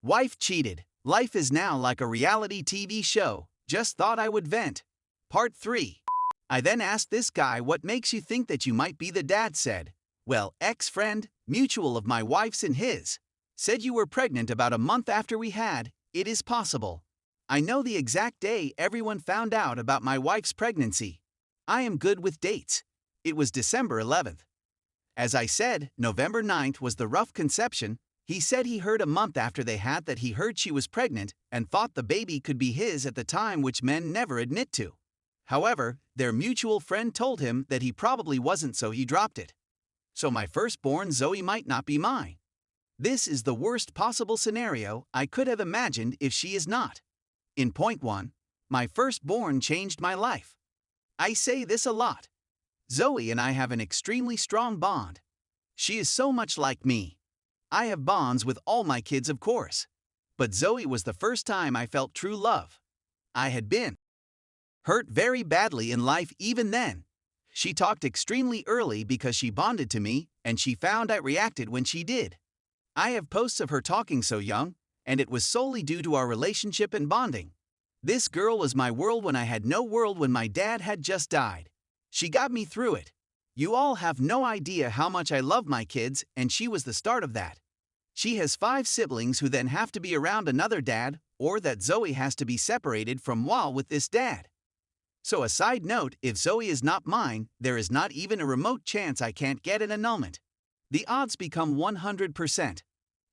Wife cheated. Life is now like a reality TV show. Just thought I would vent. Part 3. I then asked this guy what makes you think that you might be the dad. Said, well, ex-friend, mutual of my wife's and his, said you were pregnant about a month after we had. It is possible. I know the exact day everyone found out about my wife's pregnancy. I am good with dates. It was December 11th. As I said, November 9th was the rough conception. He said he heard a month after they had that he heard she was pregnant and thought the baby could be his at the time, which men never admit to. However, their mutual friend told him that he probably wasn't, so he dropped it. So my firstborn Zoe might not be mine. This is the worst possible scenario I could have imagined if she is not. In point 1, my firstborn changed my life. I say this a lot. Zoe and I have an extremely strong bond. She is so much like me. I have bonds with all my kids, of course. But Zoe was the first time I felt true love. I had been hurt very badly in life even then. She talked extremely early because she bonded to me, and she found I reacted when she did. I have posts of her talking so young, and it was solely due to our relationship and bonding. This girl was my world when I had no world, when my dad had just died. She got me through it. You all have no idea how much I love my kids, and she was the start of that. She has 5 siblings who then have to be around another dad, or that Zoe has to be separated from while with this dad. So a side note, if Zoe is not mine, there is not even a remote chance I can't get an annulment. The odds become 100%.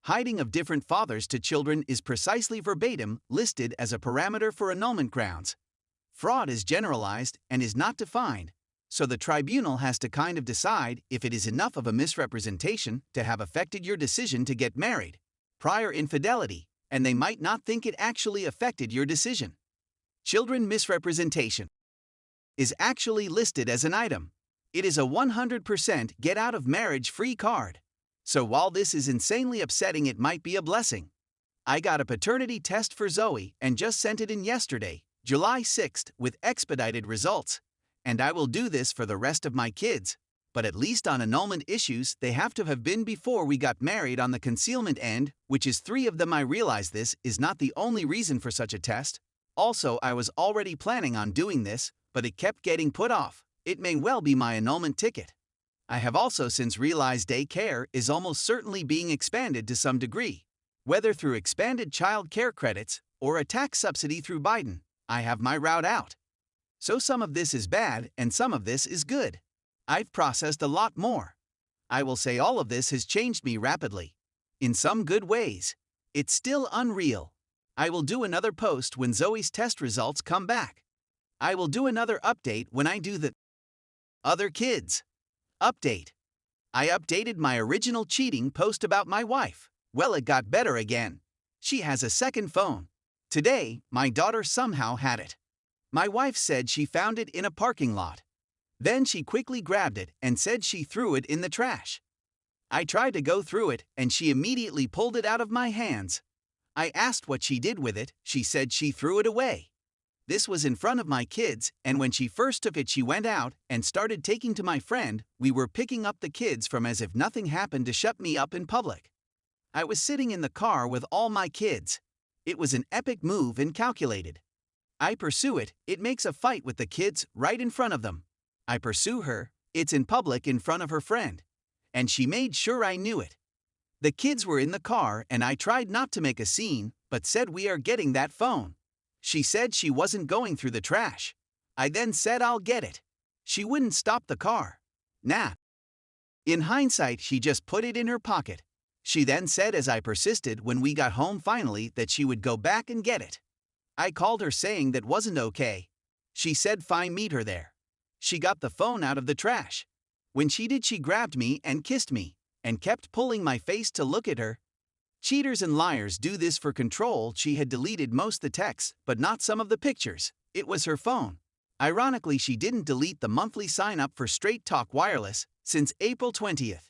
Hiding of different fathers to children is precisely verbatim listed as a parameter for annulment grounds. Fraud is generalized and is not defined, so the tribunal has to kind of decide if it is enough of a misrepresentation to have affected your decision to get married. Prior infidelity, and they might not think it actually affected your decision. Children misrepresentation is actually listed as an item. It is a 100% get out of marriage free card. So while this is insanely upsetting, it might be a blessing. I got a paternity test for Zoe and just sent it in yesterday, July 6th, with expedited results. And I will do this for the rest of my kids, but at least on annulment issues they have to have been before we got married. On the concealment end, which is 3 of them, I realize this is not the only reason for such a test. Also, I was already planning on doing this, but it kept getting put off. It may well be my annulment ticket. I have also since realized daycare is almost certainly being expanded to some degree. Whether through expanded child care credits or a tax subsidy through Biden, I have my route out. So some of this is bad and some of this is good. I've processed a lot more. I will say all of this has changed me rapidly. In some good ways. It's still unreal. I will do another post when Zoe's test results come back. I will do another update when I do the other kids update. I updated my original cheating post about my wife. Well, it got better again. She has a second phone. Today, my daughter somehow had it. My wife said she found it in a parking lot. Then she quickly grabbed it and said she threw it in the trash. I tried to go through it and she immediately pulled it out of my hands. I asked what she did with it. She said she threw it away. This was in front of my kids, and when she first took it, she went out and started taking to my friend. We were picking up the kids from as if nothing happened to shut me up in public. I was sitting in the car with all my kids. It was an epic move and calculated. I pursue it, it makes a fight with the kids right in front of them. I pursue her, it's in public in front of her friend. And she made sure I knew it. The kids were in the car and I tried not to make a scene, but said we are getting that phone. She said she wasn't going through the trash. I then said I'll get it. She wouldn't stop the car. Nah. In hindsight, she just put it in her pocket. She then said as I persisted when we got home finally that she would go back and get it. I called her saying that wasn't okay. She said fine, meet her there. She got the phone out of the trash. When she did, she grabbed me and kissed me, and kept pulling my face to look at her. Cheaters and liars do this for control. She had deleted most the texts, but not some of the pictures. It was her phone. Ironically, she didn't delete the monthly sign-up for Straight Talk Wireless since April 20th.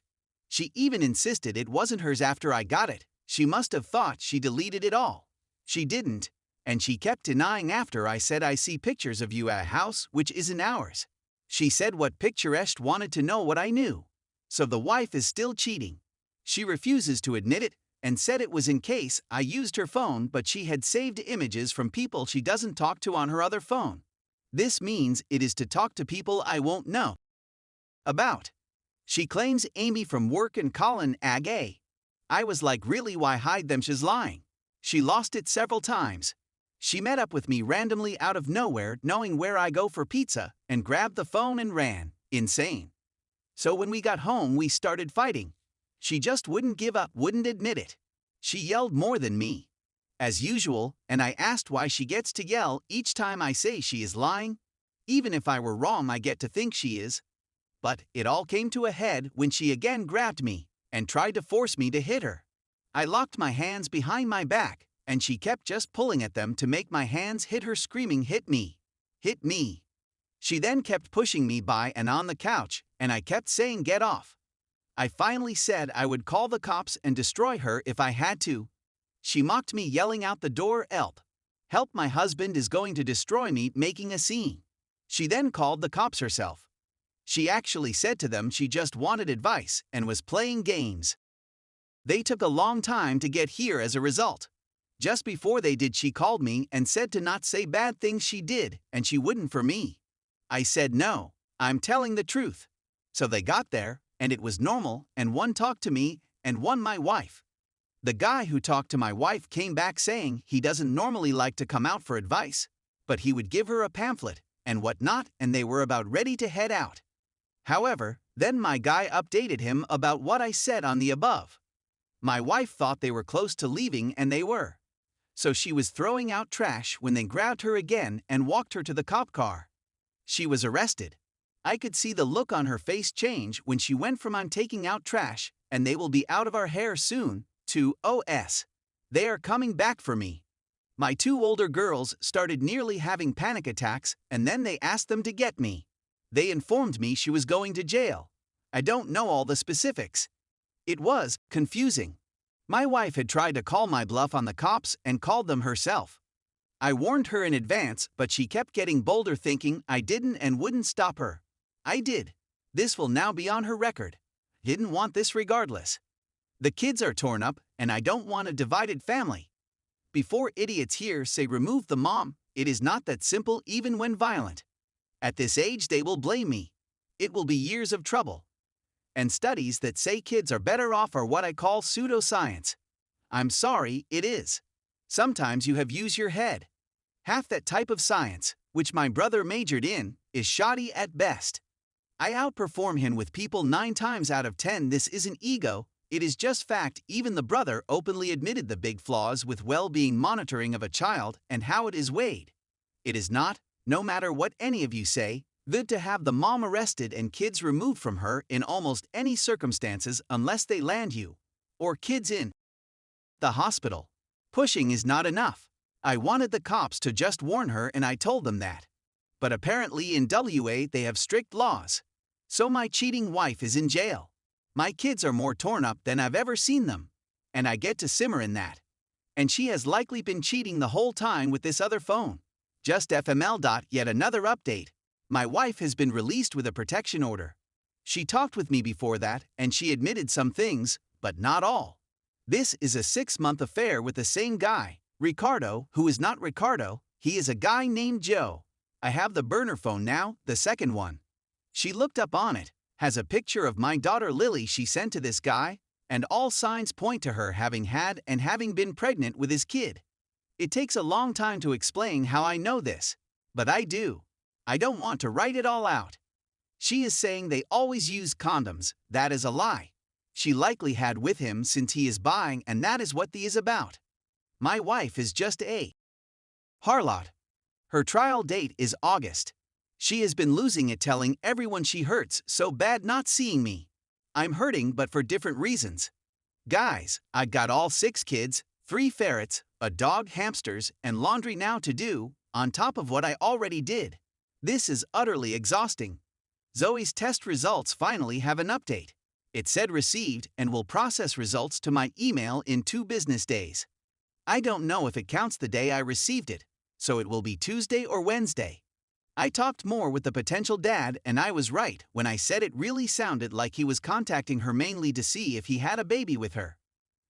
She even insisted it wasn't hers after I got it. She must have thought she deleted it all. She didn't, and she kept denying after I said I see pictures of you at a house which isn't ours. She said what picturesque, wanted to know what I knew. So the wife is still cheating. She refuses to admit it, and said it was in case I used her phone, but she had saved images from people she doesn't talk to on her other phone. This means it is to talk to people I won't know about. She claims Amy from work and Colin ag A. I was like, really, why hide them? She's lying. She lost it several times. She met up with me randomly out of nowhere, knowing where I go for pizza, and grabbed the phone and ran. Insane. So when we got home, we started fighting. She just wouldn't give up, wouldn't admit it. She yelled more than me, as usual, and I asked why she gets to yell each time I say she is lying. Even if I were wrong, I get to think she is. But it all came to a head when she again grabbed me and tried to force me to hit her. I locked my hands behind my back, and she kept just pulling at them to make my hands hit her, screaming, "Hit me! Hit me!" She then kept pushing me by and on the couch, and I kept saying, "Get off." I finally said I would call the cops and destroy her if I had to. She mocked me, yelling out the door, "Help! Help, my husband is going to destroy me," making a scene. She then called the cops herself. She actually said to them she just wanted advice and was playing games. They took a long time to get here as a result. Just before they did, she called me and said to not say bad things she did, and she wouldn't for me. I said no, I'm telling the truth. So they got there, and it was normal, and one talked to me and one my wife. The guy who talked to my wife came back saying he doesn't normally like to come out for advice, but he would give her a pamphlet and whatnot, and they were about ready to head out. However, then my guy updated him about what I said on the above. My wife thought they were close to leaving, and they were. So she was throwing out trash when they grabbed her again and walked her to the cop car. She was arrested. I could see the look on her face change when she went from "I'm taking out trash and they will be out of our hair soon" to "OS, they are coming back for me." My two older girls started nearly having panic attacks, and then they asked them to get me. They informed me she was going to jail. I don't know all the specifics. It was confusing. My wife had tried to call my bluff on the cops and called them herself. I warned her in advance, but she kept getting bolder, thinking I didn't and wouldn't stop her. I did. This will now be on her record. Didn't want this regardless. The kids are torn up, and I don't want a divided family. Before idiots here say remove the mom, it is not that simple, even when violent. At this age they will blame me. It will be years of trouble. And studies that say kids are better off are what I call pseudoscience. I'm sorry, it is. Sometimes you have used your head. Half that type of science, which my brother majored in, is shoddy at best. I outperform him with people 9 times out of 10. This isn't ego, it is just fact. Even the brother openly admitted the big flaws with well-being monitoring of a child and how it is weighed. It is not, no matter what any of you say, good to have the mom arrested and kids removed from her in almost any circumstances unless they land you, or kids in the hospital. Pushing is not enough. I wanted the cops to just warn her, and I told them that. But apparently in WA they have strict laws. So my cheating wife is in jail. My kids are more torn up than I've ever seen them. And I get to simmer in that. And she has likely been cheating the whole time with this other phone. Just FML. Yet another update. My wife has been released with a protection order. She talked with me before that, and she admitted some things, but not all. This is a 6-month affair with the same guy, Ricardo, who is not Ricardo. He is a guy named Joe. I have the burner phone now, the second one. She looked up on it, has a picture of my daughter Lily she sent to this guy, and all signs point to her having had and having been pregnant with his kid. It takes a long time to explain how I know this, but I do. I don't want to write it all out. She is saying they always use condoms. That is a lie. She likely had with him since he is buying, and that is what the is about. My wife is just a harlot. Her trial date is August. She has been losing it, telling everyone she hurts so bad not seeing me. I'm hurting, but for different reasons. Guys, I've got all 6 kids, 3 ferrets, a dog, hamsters, and laundry now to do, on top of what I already did. This is utterly exhausting. Zoe's test results finally have an update. It said received and will process results to my email in 2 business days. I don't know if it counts the day I received it, so it will be Tuesday or Wednesday. I talked more with the potential dad, and I was right when I said it really sounded like he was contacting her mainly to see if he had a baby with her.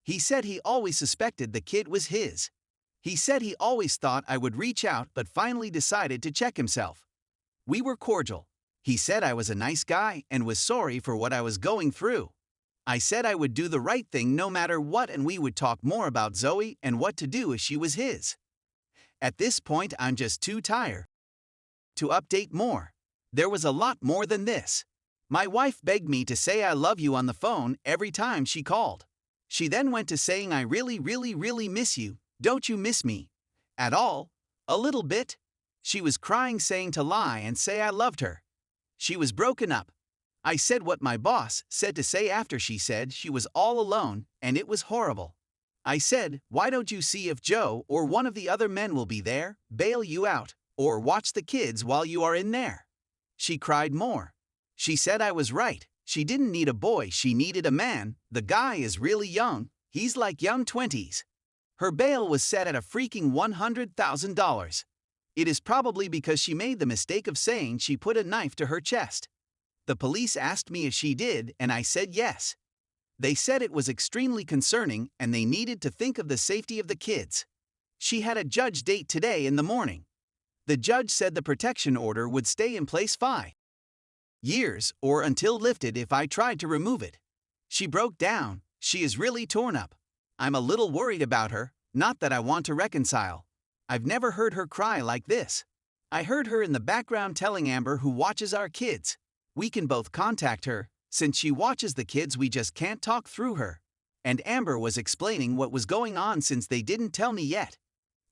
He said he always suspected the kid was his. He said he always thought I would reach out but finally decided to check himself. We were cordial. He said I was a nice guy and was sorry for what I was going through. I said I would do the right thing no matter what, and we would talk more about Zoe and what to do if she was his. At this point, I'm just too tired to update more. There was a lot more than this. My wife begged me to say I love you on the phone every time she called. She then went to saying I really miss you. Don't you miss me? At all? A little bit? She was crying, saying to lie and say I loved her. She was broken up. I said what my boss said to say after she said she was all alone, and it was horrible. I said, why don't you see if Joe or one of the other men will be there, bail you out, or watch the kids while you are in there? She cried more. She said I was right. She didn't need a boy, she needed a man. The guy is really young. He's like young 20s. Her bail was set at a freaking $100,000. It is probably because she made the mistake of saying she put a knife to her chest. The police asked me if she did, and I said yes. They said it was extremely concerning and they needed to think of the safety of the kids. She had a judge date today in the morning. The judge said the protection order would stay in place 5 years or until lifted if I tried to remove it. She broke down. She is really torn up. I'm a little worried about her, not that I want to reconcile. I've never heard her cry like this. I heard her in the background telling Amber, who watches our kids. We can both contact her. Since she watches the kids, we just can't talk through her. And Amber was explaining what was going on since they didn't tell me yet.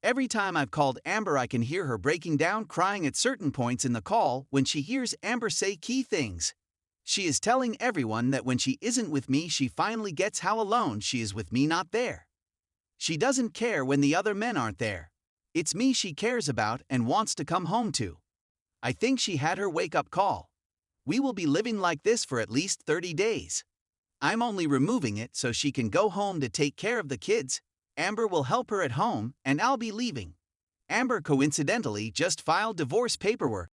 Every time I've called Amber, I can hear her breaking down, crying at certain points in the call when she hears Amber say key things. She is telling everyone that when she isn't with me, she finally gets how alone she is with me not there. She doesn't care when the other men aren't there. It's me she cares about and wants to come home to. I think she had her wake-up call. We will be living like this for at least 30 days. I'm only removing it so she can go home to take care of the kids. Amber will help her at home, and I'll be leaving. Amber coincidentally just filed divorce paperwork.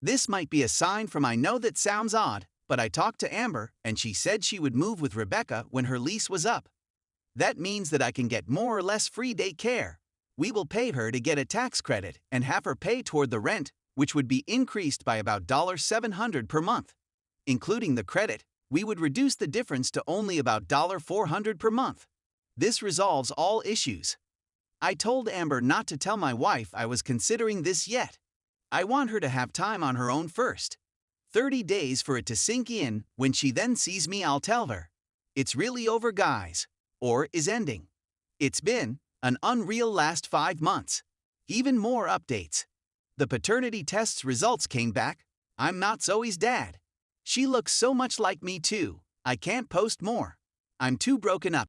This might be a sign from I know that sounds odd, but I talked to Amber and she said she would move with Rebecca when her lease was up. That means that I can get more or less free day care. We will pay her to get a tax credit and have her pay toward the rent, which would be increased by about $700 per month. Including the credit, we would reduce the difference to only about $400 per month. This resolves all issues. I told Amber not to tell my wife I was considering this yet. I want her to have time on her own first. 30 days for it to sink in. When she then sees me, I'll tell her. It's really over, guys. Or is ending. It's been an unreal last 5 months. Even more updates. The paternity test's results came back. I'm not Zoe's dad. She looks so much like me too. I can't post more. I'm too broken up.